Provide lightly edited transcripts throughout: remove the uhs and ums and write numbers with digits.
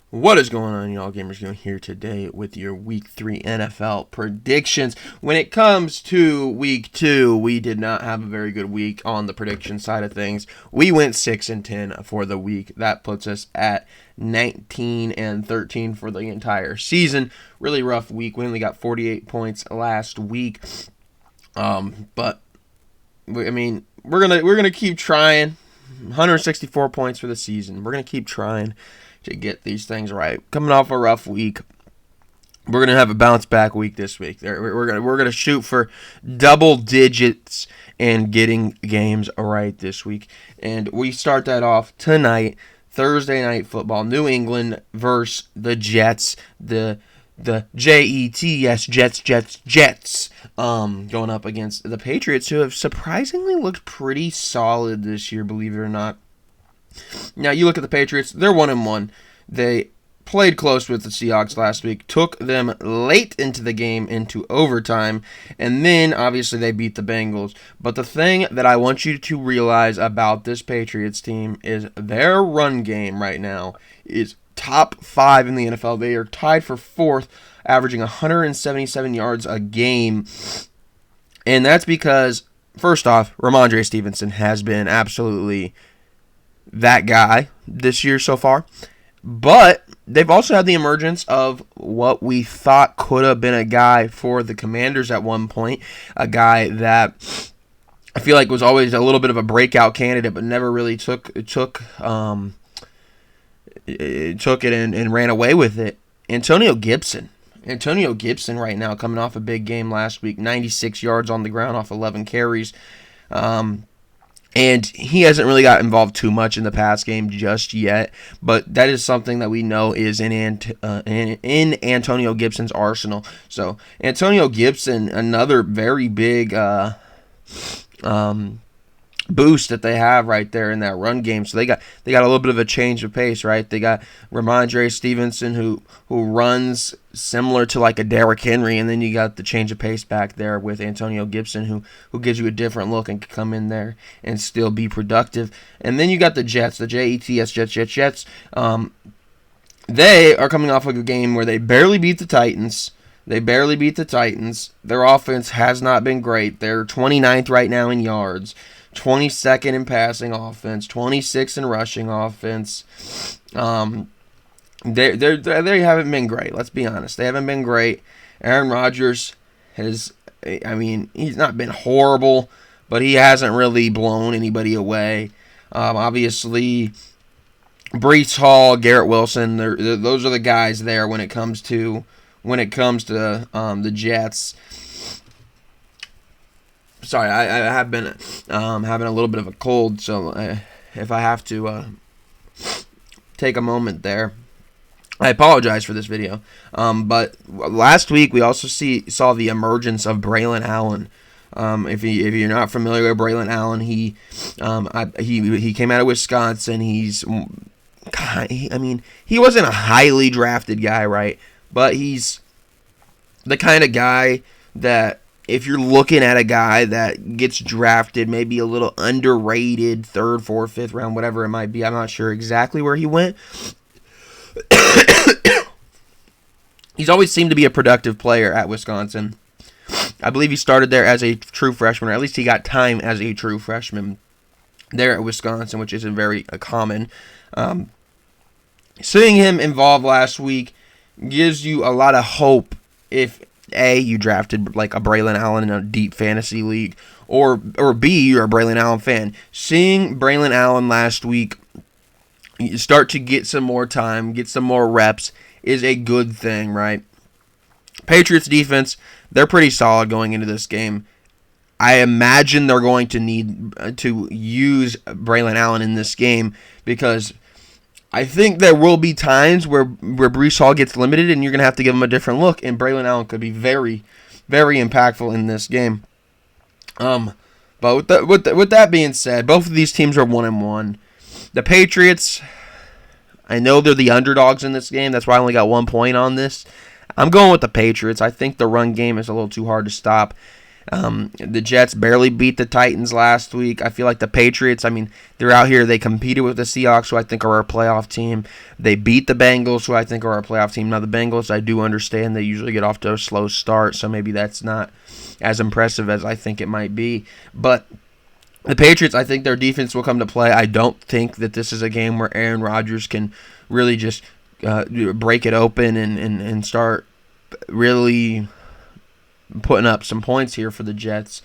What is going on, y'all? Gamers going here today with your Week 3 NFL predictions. When it comes to Week 2, we did not have a very good week on the prediction side of things. We went 6-10 for the week. That puts us at 19-13 for the entire season. Really rough week. We only got 48 points last week. But we're gonna keep trying. 164 points for the season. We're gonna keep trying to get these things right. Coming off a rough week, we're gonna have a bounce back week this week. We're gonna shoot for double digits and getting games right this week. And we start that off tonight, Thursday night football. New England versus the Jets. The Jets, Jets. Going up against the Patriots, who have surprisingly looked pretty solid this year, believe it or not. Now, you look at the Patriots, they're 1-1. They played close with the Seahawks last week, took them late into the game into overtime, and then, obviously, they beat the Bengals. But the thing that I want you to realize about this Patriots team is their run game right now is top 5 in the NFL. They are tied for 4th, averaging 177 yards a game. And that's because, first off, Ramondre Stevenson has been absolutely that guy this year so far. But they've also had the emergence of what we thought could have been a guy for the Commanders at one point. A guy that I feel like was always a little bit of a breakout candidate, but never really took it and ran away with it. Antonio Gibson right now coming off a big game last week, 96 yards on the ground off 11 carries. And he hasn't really got involved too much in the pass game just yet, but that is something that we know is in Antonio Gibson's arsenal. So Antonio Gibson, another very big boost that they have right there in that run game. So they got a little bit of a change of pace, right? They got Ramondre Stevenson who runs similar to like a Derrick Henry, and then you got the change of pace back there with Antonio Gibson who gives you a different look and can come in there and still be productive. And then you got the Jets, the Jets. They are coming off of a game where they barely beat the Titans. Their offense has not been great. They're 29th right now in yards, 22nd in passing offense, 26th in rushing offense. They haven't been great. Let's be honest. They haven't been great. Aaron Rodgers he's not been horrible, but he hasn't really blown anybody away. Obviously, Breece Hall, Garrett Wilson, those are the guys there when it comes to the Jets. Sorry, I have been having a little bit of a cold, so if I have to take a moment there, I apologize for this video. But last week we also saw the emergence of Braylon Allen. If you're not familiar with Braylon Allen, he came out of Wisconsin. He wasn't a highly drafted guy, right? But he's the kind of guy that, if you're looking at a guy that gets drafted, maybe a little underrated, 3rd, 4th, 5th round, whatever it might be, I'm not sure exactly where he went. He's always seemed to be a productive player at Wisconsin. I believe he started there as a true freshman, or at least he got time as a true freshman there at Wisconsin, which isn't very common. Seeing him involved last week gives you a lot of hope if A, you drafted like a Braylon Allen in a deep fantasy league, or B, you're a Braylon Allen fan. Seeing Braylon Allen last week start to get some more time, get some more reps is a good thing, right? Patriots defense, they're pretty solid going into this game. I imagine they're going to need to use Braylon Allen in this game because I think there will be times where Breece Hall gets limited and you're going to have to give him a different look, and Braylon Allen could be very, very impactful in this game. But with that being said, both of these teams are 1-1. The Patriots, I know they're the underdogs in this game. That's why I only got 1 point on this. I'm going with the Patriots. I think the run game is a little too hard to stop. The Jets barely beat the Titans last week. I feel like the Patriots, I mean, they're out here. They competed with the Seahawks, who I think are our playoff team. They beat the Bengals, who I think are our playoff team. Now, the Bengals, I do understand they usually get off to a slow start, so maybe that's not as impressive as I think it might be. But the Patriots, I think their defense will come to play. I don't think that this is a game where Aaron Rodgers can really just break it open and start really putting up some points here for the Jets.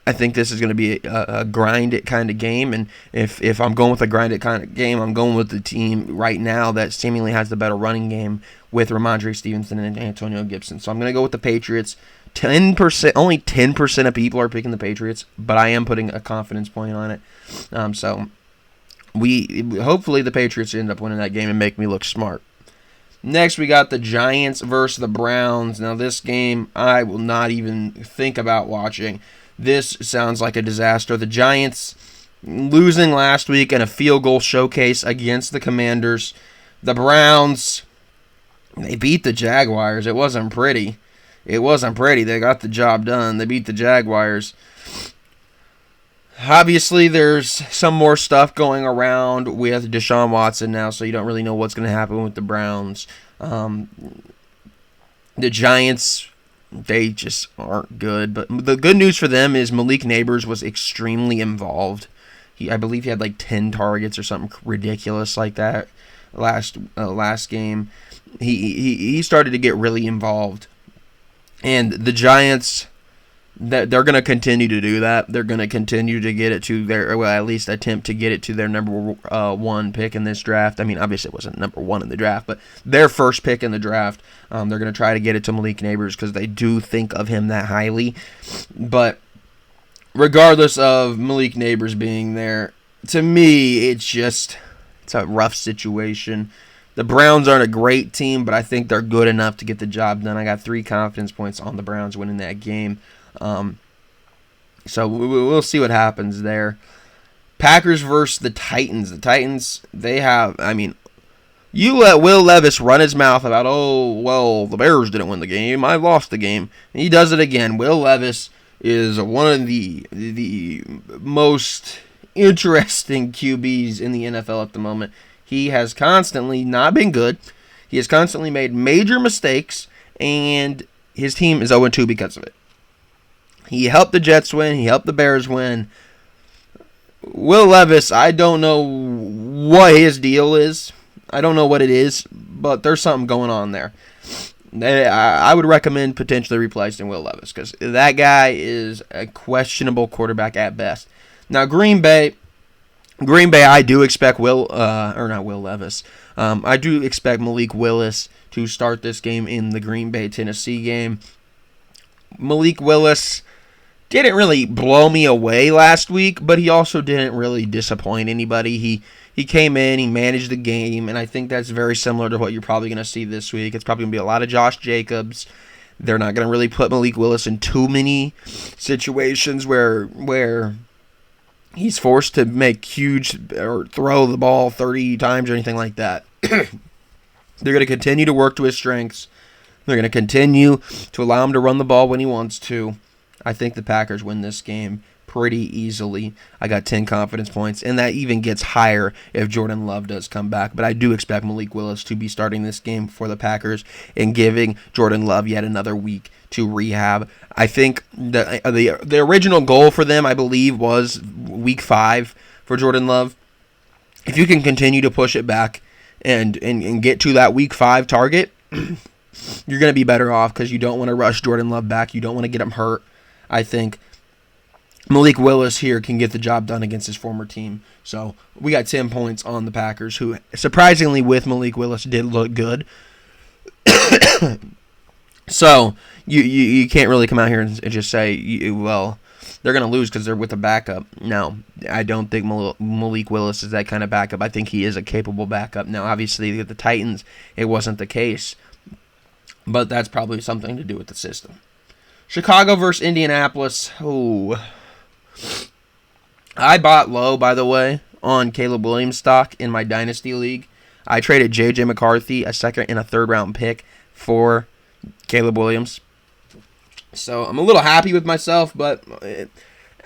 I think this is going to be a grind it kind of game, and if I'm going with a grind it kind of game, I'm going with the team right now that seemingly has the better running game with Ramondre Stevenson and Antonio Gibson. So I'm going to go with the Patriots. 10%, only 10% of people are picking the Patriots, but I am putting a confidence point on it. So hopefully the Patriots end up winning that game and make me look smart. Next, we got the Giants versus the Browns. Now, this game I will not even think about watching. This sounds like a disaster. The Giants losing last week in a field goal showcase against the Commanders. The Browns, they beat the Jaguars. It wasn't pretty. They got the job done. They beat the Jaguars. Obviously, there's some more stuff going around with Deshaun Watson now, so you don't really know what's going to happen with the Browns. The Giants, they just aren't good. But the good news for them is Malik Nabers was extremely involved. I believe he had like 10 targets or something ridiculous like that last game. He started to get really involved. And the Giants, they're going to continue to do that. They're going to continue to get it to at least attempt to get it to their number one pick in this draft. I mean, obviously it wasn't number one in the draft, but their first pick in the draft. They're going to try to get it to Malik Nabers because they do think of him that highly. But regardless of Malik Nabers being there, to me, it's a rough situation. The Browns aren't a great team, but I think they're good enough to get the job done. I got 3 confidence points on the Browns winning that game. So we'll see what happens there. Packers versus the Titans. The Titans, you let Will Levis run his mouth about, the Bears didn't win the game. I lost the game. And he does it again. Will Levis is one of the most interesting QBs in the NFL at the moment. He has constantly not been good. He has constantly made major mistakes, and his team is 0-2 because of it. He helped the Jets win. He helped the Bears win. Will Levis, I don't know what his deal is. I don't know what it is, but there's something going on there. I would recommend potentially replacing Will Levis because that guy is a questionable quarterback at best. Now, Green Bay, I do expect Levis. I do expect Malik Willis to start this game in the Green Bay-Tennessee game. Malik Willis didn't really blow me away last week, but he also didn't really disappoint anybody. He came in, he managed the game, and I think that's very similar to what you're probably going to see this week. It's probably going to be a lot of Josh Jacobs. They're not going to really put Malik Willis in too many situations where he's forced to make huge or throw the ball 30 times or anything like that. They're going to continue to work to his strengths. They're going to continue to allow him to run the ball when he wants to. I think the Packers win this game pretty easily. I got 10 confidence points, and that even gets higher if Jordan Love does come back. But I do expect Malik Willis to be starting this game for the Packers and giving Jordan Love yet another week to rehab. I think the original goal for them, I believe, was week 5 for Jordan Love. If you can continue to push it back and get to that week 5 target, you're going to be better off because you don't want to rush Jordan Love back. You don't want to get him hurt. I think Malik Willis here can get the job done against his former team. So we got 10 points on the Packers, who surprisingly with Malik Willis did look good. So you can't really come out here and just say, they're going to lose because they're with a backup. No, I don't think Malik Willis is that kind of backup. I think he is a capable backup. Now, obviously, with the Titans, it wasn't the case. But that's probably something to do with the system. Chicago versus Indianapolis. Oh, I bought low, by the way, on Caleb Williams stock in my Dynasty League. I traded J.J. McCarthy, a second and a third round pick, for Caleb Williams. So I'm a little happy with myself, but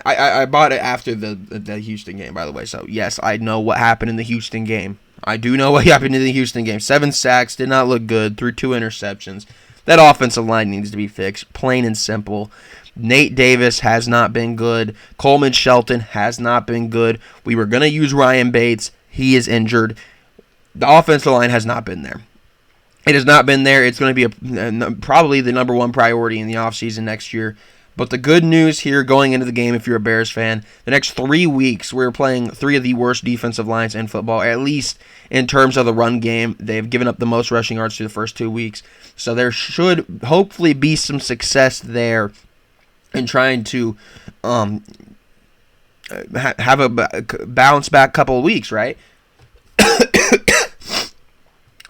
I bought it after the Houston game, by the way. So, yes, I know what happened in the Houston game. I do know what happened in the Houston game. 7 sacks, did not look good, threw 2 interceptions. That offensive line needs to be fixed, plain and simple. Nate Davis has not been good. Coleman Shelton has not been good. We were going to use Ryan Bates. He is injured. The offensive line has not been there. It has not been there. It's going to be probably the number one priority in the offseason next year. But the good news here going into the game, if you're a Bears fan, the next 3 weeks we're playing 3 of the worst defensive lines in football, at least in terms of the run game. They've given up the most rushing yards through the first 2 weeks. So there should hopefully be some success there in trying to have a bounce back couple of weeks, right?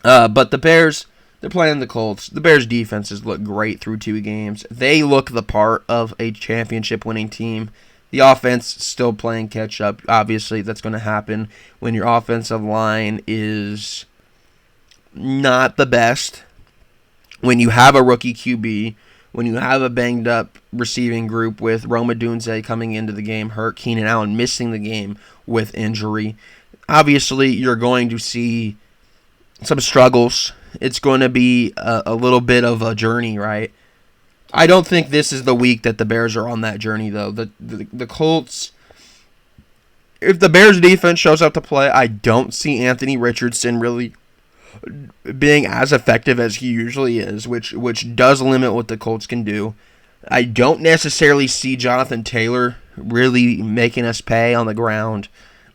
But the Bears, they're playing the Colts. The Bears' defenses look great through 2 games. They look the part of a championship-winning team. The offense still playing catch-up. Obviously, that's going to happen when your offensive line is not the best. When you have a rookie QB, when you have a banged-up receiving group with Rome Odunze coming into the game hurt, Keenan Allen missing the game with injury. Obviously, you're going to see some struggles. It's going to be a little bit of a journey, right? I don't think this is the week that the Bears are on that journey, though. The Colts, if the Bears defense shows up to play, I don't see Anthony Richardson really being as effective as he usually is, which does limit what the Colts can do. I don't necessarily see Jonathan Taylor really making us pay on the ground.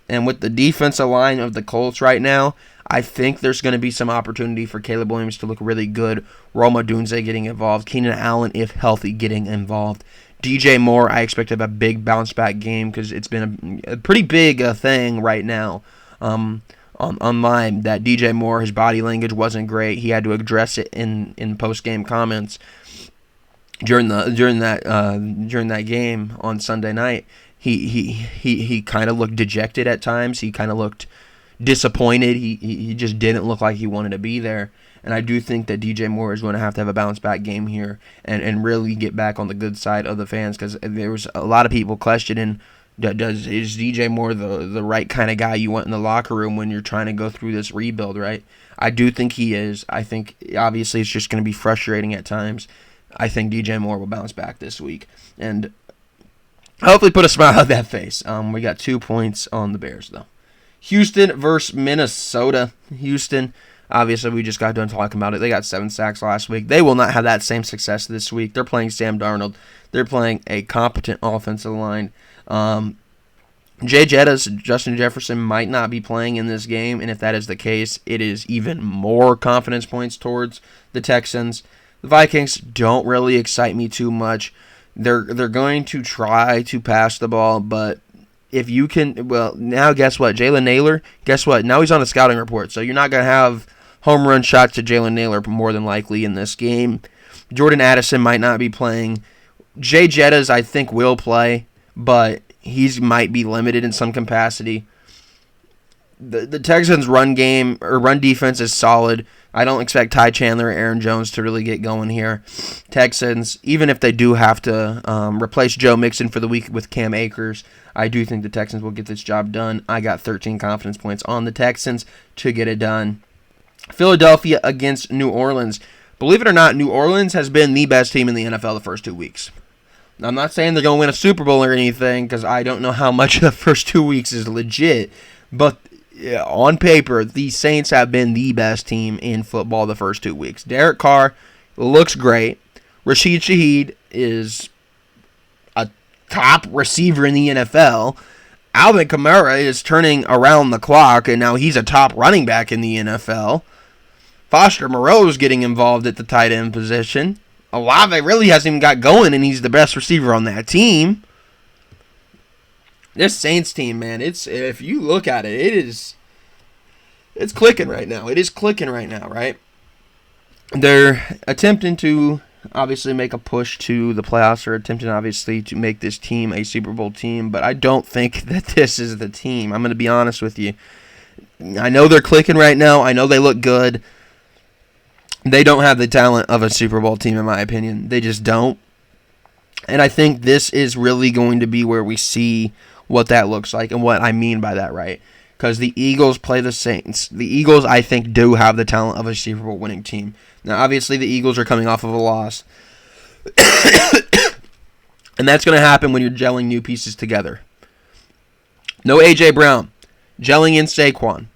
And with the defensive line of the Colts right now, I think there's going to be some opportunity for Caleb Williams to look really good. Rome Odunze getting involved. Keenan Allen, if healthy, getting involved. DJ Moore, I expect to have a big bounce-back game because it's been a pretty big thing right now online that DJ Moore, his body language wasn't great. He had to address it in post-game comments during that game on Sunday night. He kind of looked dejected at times. He kind of looked disappointed. He just didn't look like he wanted to be there. And I do think that DJ Moore is going to have a bounce-back game here and really get back on the good side of the fans, because there was a lot of people questioning, is DJ Moore the right kind of guy you want in the locker room when you're trying to go through this rebuild, right? I do think he is. I think, obviously, it's just going to be frustrating at times. I think DJ Moore will bounce back this week and hopefully put a smile on that face. We got 2 points on the Bears, though. Houston versus Minnesota. Houston, obviously, we just got done talking about it. They got 7 sacks last week. They will not have that same success this week. They're playing Sam Darnold. They're playing a competent offensive line. Jay Jettas, Justin Jefferson might not be playing in this game, and if that is the case, it is even more confidence points towards the Texans. The Vikings don't really excite me too much. They're going to try to pass the ball, but if you can, well, now guess what? Jalen Naylor, guess what? Now he's on a scouting report, so you're not going to have home run shots to Jalen Naylor more than likely in this game. Jordan Addison might not be playing. Jay Jettas, I think, will play, but he might be limited in some capacity. The Texans' run defense is solid. I don't expect Ty Chandler or Aaron Jones to really get going here. Texans, even if they do have to replace Joe Mixon for the week with Cam Akers, I do think the Texans will get this job done. I got 13 confidence points on the Texans to get it done. Philadelphia against New Orleans. Believe it or not, New Orleans has been the best team in the NFL the first 2 weeks. Now, I'm not saying they're going to win a Super Bowl or anything, because I don't know how much of the first 2 weeks is legit, but on paper, the Saints have been the best team in football the first 2 weeks. Derek Carr looks great. Rashid Shaheed is a top receiver in the NFL. Alvin Kamara is turning around the clock, and now he's a top running back in the NFL. Foster Moreau is getting involved at the tight end position. Olave really hasn't even got going, and he's the best receiver on that team. This Saints team, man, if you look at it, it's clicking right now. It is clicking right now, right? They're attempting to obviously make a push to the playoffs, or attempting obviously to make this team a Super Bowl team, but I don't think that this is the team. I'm going to be honest with you. I know they're clicking right now. I know they look good. They don't have the talent of a Super Bowl team, in my opinion. They just don't. And I think this is really going to be where we see what that looks like and what I mean by that, right? Because the Eagles play the Saints. The Eagles, I think, do have the talent of a Super Bowl winning team. Now, obviously, the Eagles are coming off of a loss. And that's going to happen when you're gelling new pieces together. No A.J. Brown. Gelling in Saquon.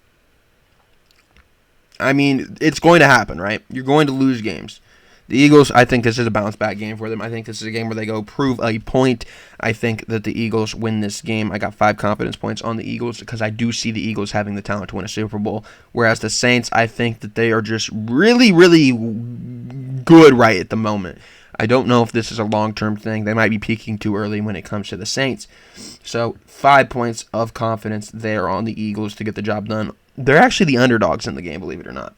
I mean, it's going to happen, right? You're going to lose games. The Eagles, I think this is a bounce-back game for them. I think this is a game where they go prove a point. I think that the Eagles win this game. I got 5 confidence points on the Eagles because I do see the Eagles having the talent to win a Super Bowl. Whereas the Saints, I think that they are just really, really good right at the moment. I don't know if this is a long-term thing. They might be peaking too early when it comes to the Saints. So 5 points of confidence there on the Eagles to get the job done. They're actually the underdogs in the game, believe it or not.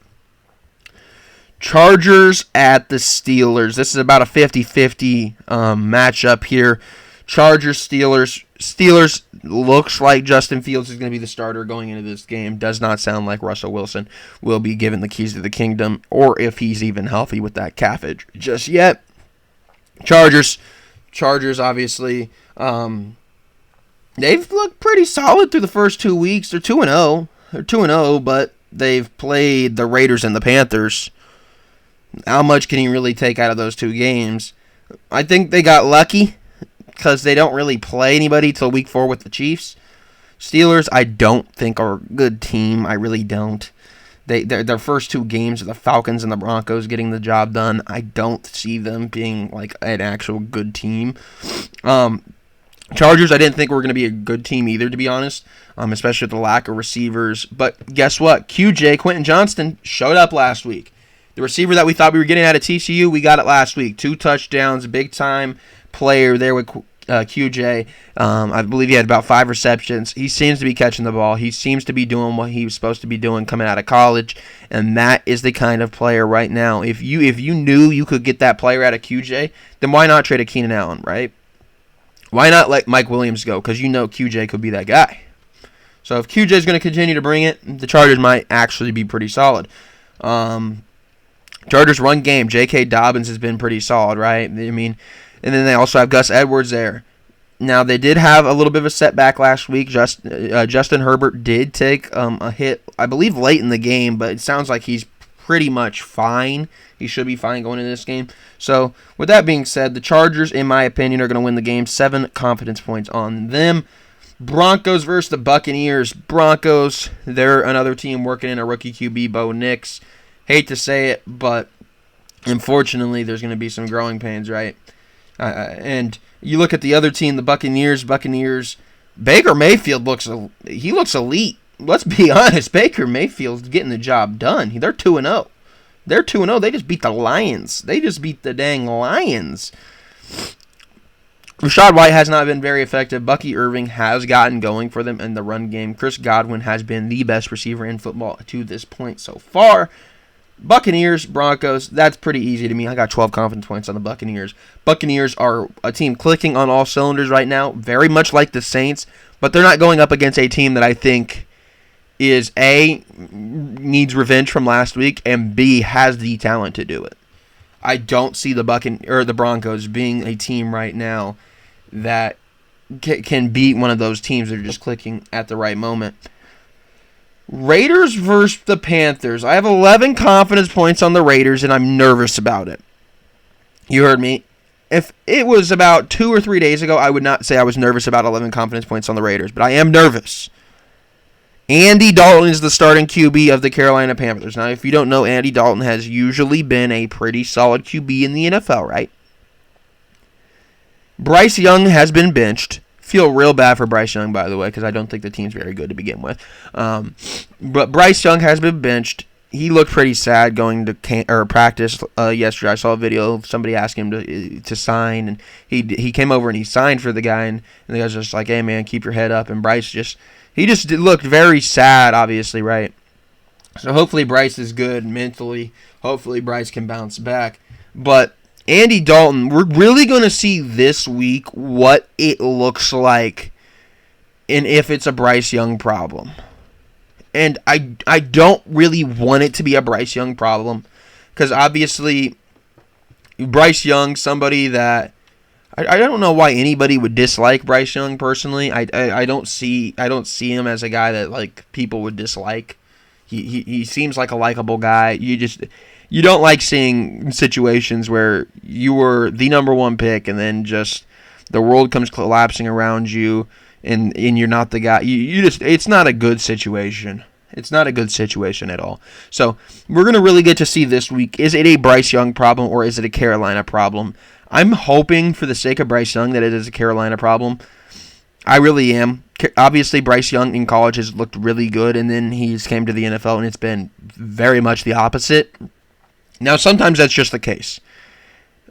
Chargers at the Steelers. This is about a 50-50 matchup here. Chargers-Steelers. Steelers looks like Justin Fields is going to be the starter going into this game. Does not sound like Russell Wilson will be given the keys to the kingdom, or if he's even healthy with that calf just yet. Chargers, obviously, they've looked pretty solid through the first 2 weeks. They're 2-0. They're 2-0, but they've played the Raiders and the Panthers. How much can you really take out of those 2 games? I think they got lucky because they don't really play anybody till week 4 with the Chiefs. Steelers, I don't think are a good team. I really don't. Their first 2 games are the Falcons and the Broncos getting the job done. I don't see them being like an actual good team. Chargers, I didn't think were going to be a good team either, to be honest, especially with the lack of receivers. But guess what? Quentin Johnston, showed up last week. The receiver that we thought we were getting out of TCU, we got it last week. 2 touchdowns, big-time player there with QJ. I believe he had about 5 receptions. He seems to be catching the ball. He seems to be doing what he was supposed to be doing coming out of college, and that is the kind of player right now. If you knew you could get that player out of QJ, then why not trade a Keenan Allen, right? Why not let Mike Williams go? Because you know QJ could be that guy. So if QJ is going to continue to bring it, the Chargers might actually be pretty solid. Chargers run game. J.K. Dobbins has been pretty solid, right? I mean, and then they also have Gus Edwards there. Now, they did have a little bit of a setback last week. Justin Herbert did take a hit, I believe, late in the game, but it sounds like he's pretty much fine. He should be fine going into this game. So, with that being said, the Chargers, in my opinion, are going to win the game. 7 confidence points on them. Broncos versus the Buccaneers. Broncos, they're another team working in a rookie QB, Bo Nix. Hate to say it, but unfortunately, there's going to be some growing pains, right? And you look at the other team, the Buccaneers. Baker Mayfield looks elite. Let's be honest. Baker Mayfield's getting the job done. They're 2-0. They're 2-0. They just beat the Lions. They just beat the dang Lions. Rachaad White has not been very effective. Bucky Irving has gotten going for them in the run game. Chris Godwin has been the best receiver in football to this point so far. Buccaneers, Broncos, that's pretty easy to me. I got 12 confidence points on the Buccaneers. Buccaneers are a team clicking on all cylinders right now, very much like the Saints, but they're not going up against a team that I think is A, needs revenge from last week, and B, has the talent to do it. I don't see the Broncos being a team right now that can beat one of those teams that are just clicking at the right moment. Raiders versus the Panthers. I have 11 confidence points on the Raiders, and I'm nervous about it. You heard me. If it was about 2 or 3 days ago, I would not say I was nervous about 11 confidence points on the Raiders, but I am nervous. Andy Dalton is the starting QB of the Carolina Panthers. Now, if you don't know, Andy Dalton has usually been a pretty solid QB in the NFL, right? Bryce Young has been benched. Feel real bad for Bryce Young, by the way, because I don't think the team's very good to begin with. But Bryce Young has been benched. He looked pretty sad going to practice yesterday. I saw a video of somebody asking him to sign, and he came over and he signed for the guy, and the guy's just like, "Hey man, keep your head up." And Bryce just looked very sad, obviously, right? So hopefully Bryce is good mentally. Hopefully Bryce can bounce back. But Andy Dalton, we're really going to see this week what it looks like and if it's a Bryce Young problem. And I don't really want it to be a Bryce Young problem because obviously Bryce Young, somebody that I don't know why anybody would dislike Bryce Young personally. I don't see him as a guy that like people would dislike. He seems like a likable guy. You don't like seeing situations where you were the number one pick and then just the world comes collapsing around you and you're not the guy. It's not a good situation. It's not a good situation at all. So we're going to really get to see this week, is it a Bryce Young problem or is it a Carolina problem? I'm hoping for the sake of Bryce Young that it is a Carolina problem. I really am. Obviously, Bryce Young in college has looked really good, and then he's came to the NFL, and it's been very much the opposite. Now, sometimes that's just the case.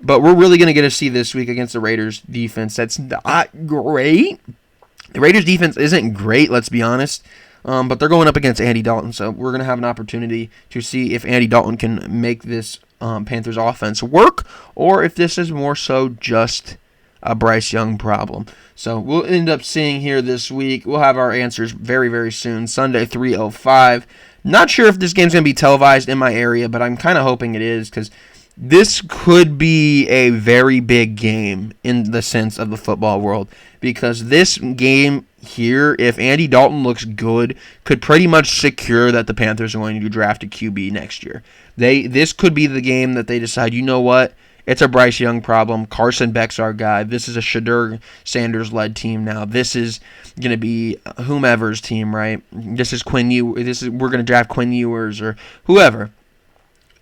But we're really going to get to see this week against the Raiders defense. That's not great. The Raiders defense isn't great, let's be honest. But they're going up against Andy Dalton, so we're going to have an opportunity to see if Andy Dalton can make this Panthers offense work, or if this is more so just a Bryce Young problem. So we'll end up seeing here this week. We'll have our answers very, very soon. Sunday, 3:05. Not sure if this game's going to be televised in my area, but I'm kind of hoping it is, because this could be a very big game in the sense of the football world, because this game here, if Andy Dalton looks good, could pretty much secure that the Panthers are going to draft a QB next year. This could be the game that they decide, you know what, it's a Bryce Young problem. Carson Beck's our guy. This is a Shadur Sanders-led team now. This is going to be whomever's team, right? This is we're going to draft Quinn Ewers or whoever.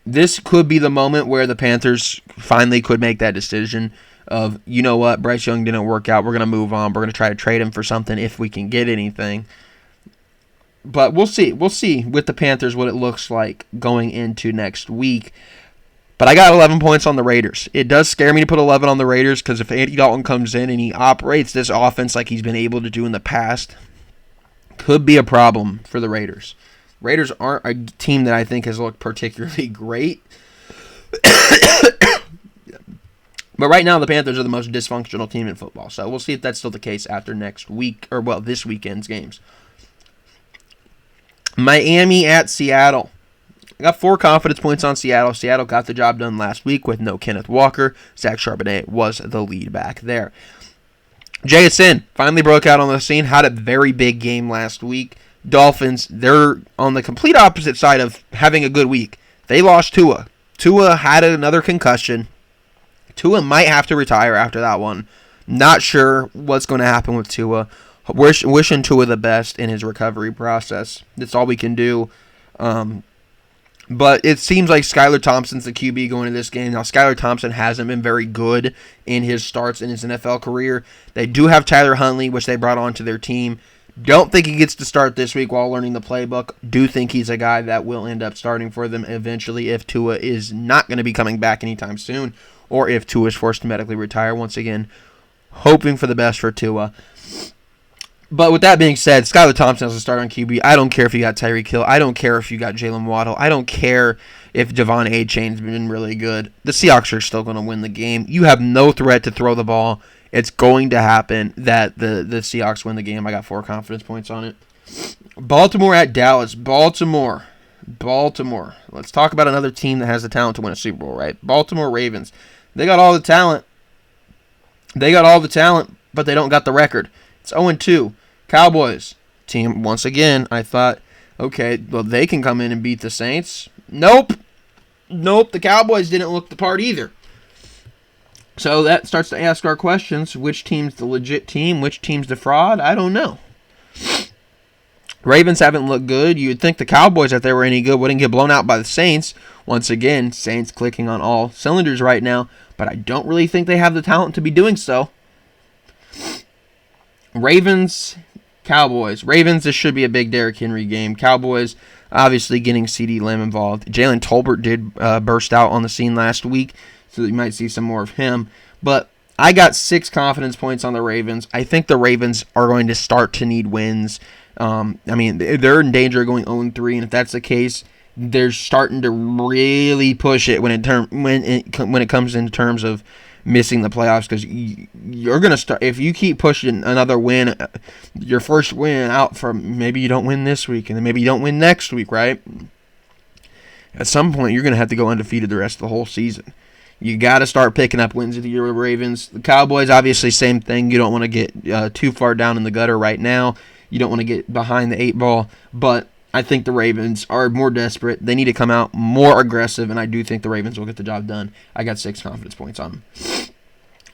This could be the moment where the Panthers finally could make that decision of, you know what, Bryce Young didn't work out. We're going to move on. We're going to try to trade him for something if we can get anything. But we'll see. We'll see with the Panthers what it looks like going into next week. But I got 11 points on the Raiders. It does scare me to put 11 on the Raiders because if Andy Dalton comes in and he operates this offense like he's been able to do in the past, could be a problem for the Raiders. Raiders aren't a team that I think has looked particularly great. But right now, the Panthers are the most dysfunctional team in football. So we'll see if that's still the case after next week, or well, this weekend's games. Miami at Seattle. I got 4 confidence points on Seattle. Seattle got the job done last week with no Kenneth Walker. Zach Charbonnet was the lead back there. JSN finally broke out on the scene. Had a very big game last week. Dolphins, they're on the complete opposite side of having a good week. They lost Tua. Tua had another concussion. Tua might have to retire after that one. Not sure what's going to happen with Tua. Wishing Tua the best in his recovery process. That's all we can do. But it seems like Skylar Thompson's the QB going into this game. Now, Skylar Thompson hasn't been very good in his starts in his NFL career. They do have Tyler Huntley, which they brought onto their team. Don't think he gets to start this week while learning the playbook. Do think he's a guy that will end up starting for them eventually if Tua is not going to be coming back anytime soon, or if Tua is forced to medically retire once again. Hoping for the best for Tua. But with that being said, Skylar Thompson has a start on QB. I don't care if you got Tyreek Hill. I don't care if you got Jalen Waddle. I don't care if Devon A-Chain's been really good. The Seahawks are still going to win the game. You have no threat to throw the ball. It's going to happen that the Seahawks win the game. I got 4 confidence points on it. Baltimore at Dallas. Baltimore. Let's talk about another team that has the talent to win a Super Bowl, right? Baltimore Ravens. They got all the talent. But they don't got the record. It's 0-2. Cowboys. Team, once again, I thought, okay, well, they can come in and beat the Saints. Nope. The Cowboys didn't look the part either. So that starts to ask our questions. Which team's the legit team? Which team's the fraud? I don't know. Ravens haven't looked good. You would think the Cowboys, if they were any good, wouldn't get blown out by the Saints. Once again, Saints clicking on all cylinders right now, but I don't really think they have the talent to be doing so. Ravens, Cowboys. Ravens, this should be a big Derrick Henry game. Cowboys, obviously getting CeeDee Lamb involved. Jalen Tolbert did burst out on the scene last week, so you might see some more of him. But I got 6 confidence points on the Ravens. I think the Ravens are going to start to need wins. They're in danger of going 0-3, and if that's the case, they're starting to really push it when it comes in terms of missing the playoffs, because you're going to start, if you keep pushing another win, your first win out from maybe you don't win this week and then maybe you don't win next week, right? At some point, you're going to have to go undefeated the rest of the whole season. You got to start picking up wins with your Ravens. The Cowboys, obviously, same thing. You don't want to get too far down in the gutter right now. You don't want to get behind the 8 ball. But I think the Ravens are more desperate. They need to come out more aggressive, and I do think the Ravens will get the job done. I got 6 confidence points on them.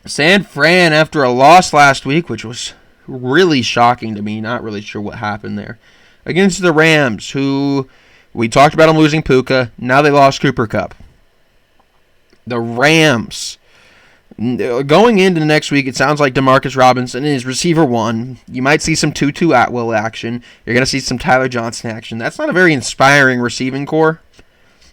San Fran, after a loss last week, which was really shocking to me, not really sure what happened there, against the Rams, who we talked about them losing Puka. Now they lost Cooper Kupp. The Rams, going into the next week, it sounds like Demarcus Robinson is receiver 1. You might see some Tutu Atwell action. You're going to see some Tyler Johnson action. That's not a very inspiring receiving core.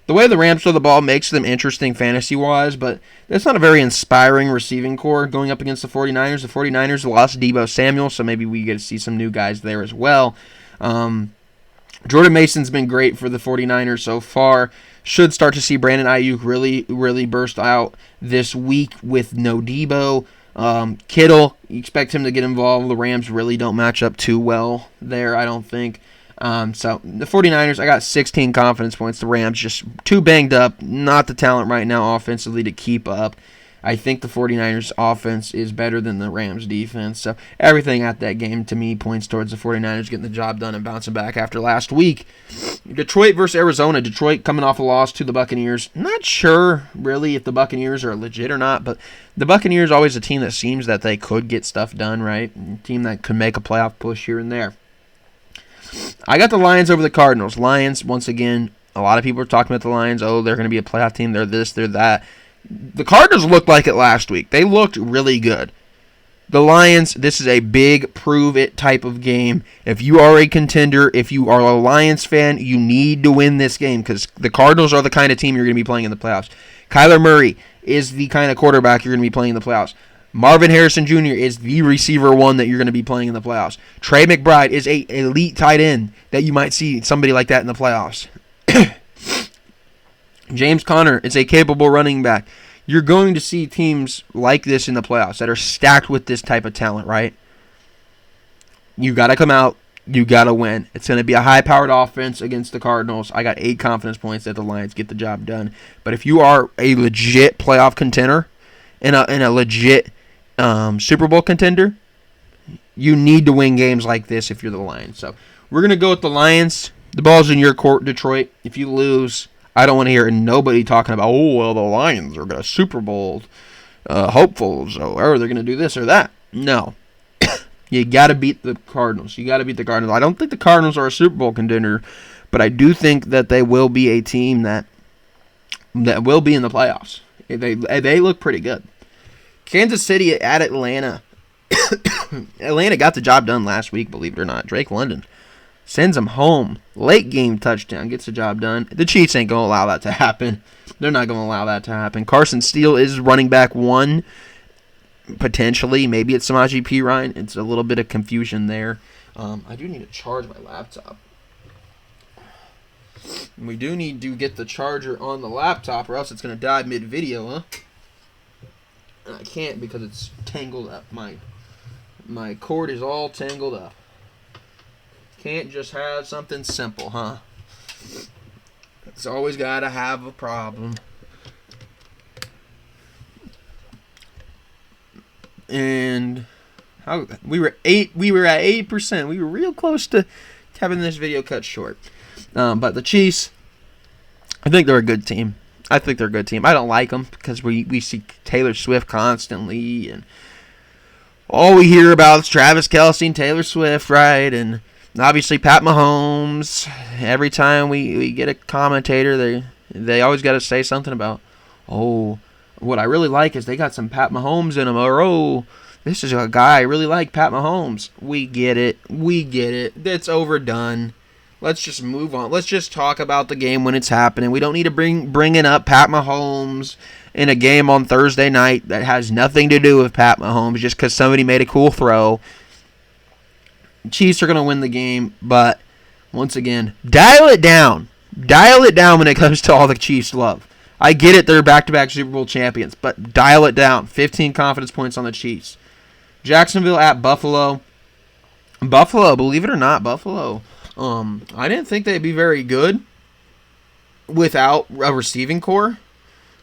The way the Rams throw the ball makes them interesting fantasy-wise, but that's not a very inspiring receiving core going up against the 49ers. The 49ers lost Deebo Samuel, so maybe we get to see some new guys there as well. Jordan Mason's been great for the 49ers so far. Should start to see Brandon Ayuk really burst out this week with no Deebo. Kittle, you expect him to get involved. The Rams really don't match up too well there, I don't think. So the 49ers, I got 16 confidence points. The Rams just too banged up. Not the talent right now offensively to keep up. I think the 49ers offense is better than the Rams defense. So everything at that game to me points towards the 49ers getting the job done and bouncing back after last week. Detroit versus Arizona. Detroit coming off a loss to the Buccaneers. Not sure really if the Buccaneers are legit or not, but the Buccaneers are always a team that seems that they could get stuff done, right? A team that could make a playoff push here and there. I got the Lions over the Cardinals. Lions, once again, a lot of people are talking about the Lions. Oh, they're going to be a playoff team. They're this, they're that. The Cardinals looked like it last week. They looked really good. The Lions, this is a big prove-it type of game. If you are a contender, if you are a Lions fan, you need to win this game because the Cardinals are the kind of team you're going to be playing in the playoffs. Kyler Murray is the kind of quarterback you're going to be playing in the playoffs. Marvin Harrison Jr. is the receiver 1 that you're going to be playing in the playoffs. Trey McBride is an elite tight end that you might see somebody like that in the playoffs. James Conner is a capable running back. You're going to see teams like this in the playoffs that are stacked with this type of talent, right? You got to come out. You got to win. It's going to be a high-powered offense against the Cardinals. I got 8 confidence points that the Lions get the job done. But if you are a legit playoff contender and a legit Super Bowl contender, you need to win games like this if you're the Lions. So we're going to go with the Lions. The ball's in your court, Detroit. If you lose, I don't want to hear nobody talking about, oh, well, the Lions are going to Super Bowl hopefuls, or they're going to do this or that. No. You got to beat the Cardinals. You got to beat the Cardinals. I don't think the Cardinals are a Super Bowl contender, but I do think that they will be a team that will be in the playoffs. They look pretty good. Kansas City at Atlanta. Atlanta got the job done last week, believe it or not. Drake London sends them home. Late game touchdown. Gets the job done. The Chiefs ain't going to allow that to happen. They're not going to allow that to happen. Carson Steele is running back 1. Potentially. Maybe it's Samaje Perine. It's a little bit of confusion there. I do need to charge my laptop. We do need to get the charger on the laptop or else it's going to die mid-video, huh? And I can't because it's tangled up. My cord is all tangled up. Can't just have something simple, huh? It's always got to have a problem. And we were at 8%. We were real close to having this video cut short. But the Chiefs, I think they're a good team. I don't like them because we see Taylor Swift constantly, and all we hear about is Travis Kelce and Taylor Swift, right? And obviously Pat Mahomes. Every time we get a commentator, they always got to say something about, oh, what I really like is they got some Pat Mahomes in them, or oh, this is a guy I really like, Pat Mahomes. We get it. That's overdone. Let's just move on. Let's just talk about the game when it's happening. We don't need to bringing up Pat Mahomes in a game on Thursday night that has nothing to do with Pat Mahomes just because somebody made a cool throw. Chiefs are going to win the game, but once again, dial it down. Dial it down when it comes to all the Chiefs love. I get it, they're back-to-back Super Bowl champions, but dial it down. 15 confidence points on the Chiefs. Jacksonville at Buffalo. Buffalo, believe it or not, Buffalo. I didn't think they'd be very good without a receiving core.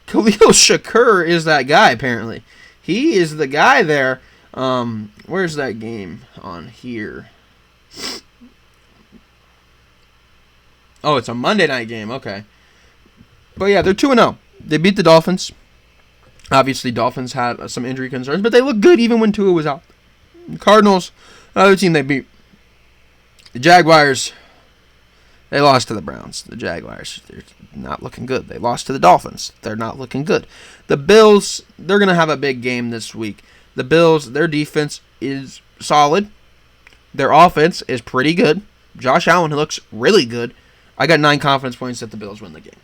Khalil Shakur is that guy, apparently. He is the guy there. Where's that game on here? Oh, it's a Monday night game. Okay. But yeah, they're 2-0. They beat the Dolphins. Obviously, Dolphins had some injury concerns, but they looked good even when Tua was out. The Cardinals, another team they beat. The Jaguars, they lost to the Browns. The Jaguars, they're not looking good. They lost to the Dolphins. They're not looking good. The Bills, they're going to have a big game this week. The Bills, their defense is solid. Their offense is pretty good. Josh Allen looks really good. I got 9 confidence points that the Bills win the game.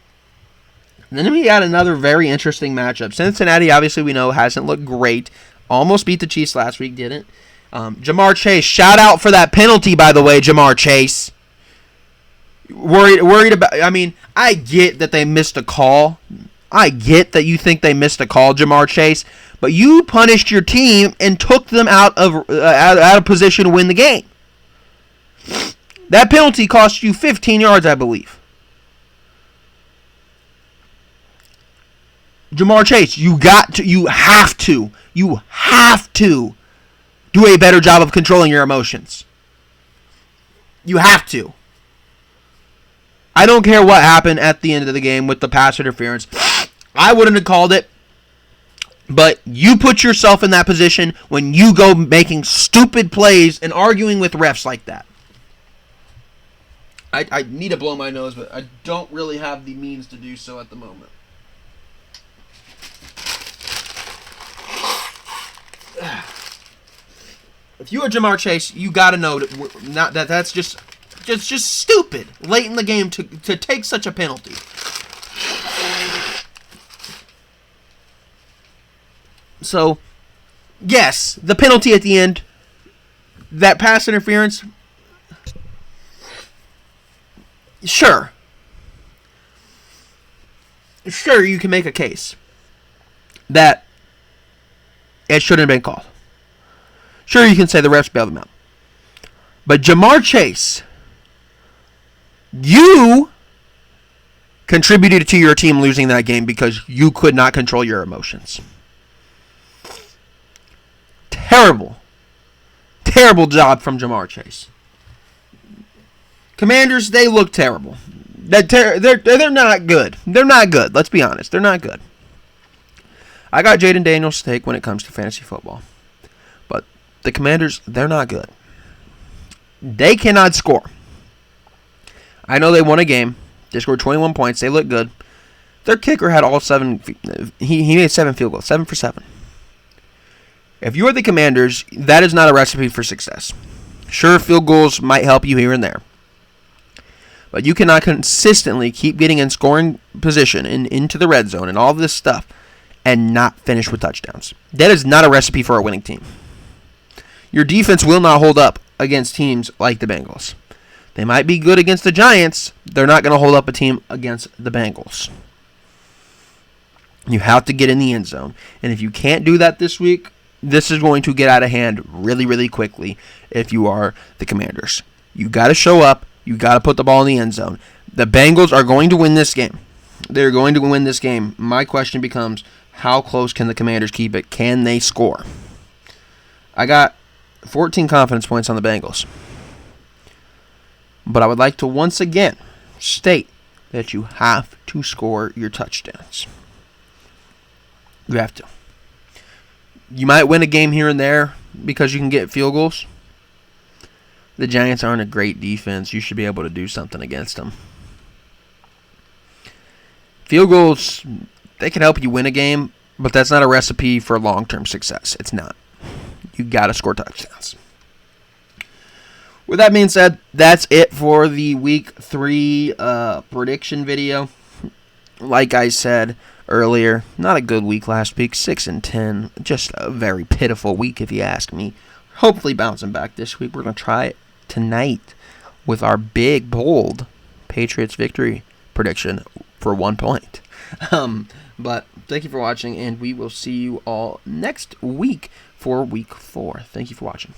And then we got another very interesting matchup. Cincinnati, obviously, we know, hasn't looked great. Almost beat the Chiefs last week, didn't. Jamar Chase, shout out for that penalty, by the way, Jamar Chase. Worried about, I mean, I get that they missed a call. I get that you think they missed a call, Jamar Chase. But you punished your team and took them out of position to win the game. That penalty cost you 15 yards, I believe. Jamar Chase, you have to do a better job of controlling your emotions. You have to. I don't care what happened at the end of the game with the pass interference. I wouldn't have called it. But you put yourself in that position when you go making stupid plays and arguing with refs like that. I need to blow my nose, but I don't really have the means to do so at the moment. If you are Jamar Chase, you got to know that's just stupid late in the game to take such a penalty. So, yes, the penalty at the end, that pass interference, sure, you can make a case that it shouldn't have been called. Sure, you can say the refs bailed them out. But Jamar Chase, you contributed to your team losing that game because you could not control your emotions. Terrible job from Jamar Chase. Commanders, they look terrible. They're not good. They're not good. Let's be honest. They're not good. I got Jaden Daniels to take when it comes to fantasy football. But the Commanders, they're not good. They cannot score. I know they won a game. They scored 21 points. They look good. Their kicker had all 7. He made 7 field goals. 7 for 7. If you are the Commanders, that is not a recipe for success. Sure, field goals might help you here and there. But you cannot consistently keep getting in scoring position and into the red zone and all this stuff and not finish with touchdowns. That is not a recipe for a winning team. Your defense will not hold up against teams like the Bengals. They might be good against the Giants. They're not going to hold up a team against the Bengals. You have to get in the end zone. And if you can't do that this week, this is going to get out of hand really, really quickly if you are the Commanders. You got to show up. You got to put the ball in the end zone. The Bengals are going to win this game. They're going to win this game. My question becomes, how close can the Commanders keep it? Can they score? I got 14 confidence points on the Bengals. But I would like to once again state that you have to score your touchdowns. You have to. You might win a game here and there because you can get field goals. The Giants aren't a great defense. You should be able to do something against them. Field goals, they can help you win a game, but that's not a recipe for long-term success. It's not. You got to score touchdowns. With that being said, that's it for the Week 3 prediction video. Like I said earlier, not a good week last week, 6-10. Just a very pitiful week if you ask me. Hopefully bouncing back this week. We're going to try it tonight with our big, bold Patriots victory prediction for 1 point. But thank you for watching, and we will see you all next week for Week 4. Thank you for watching.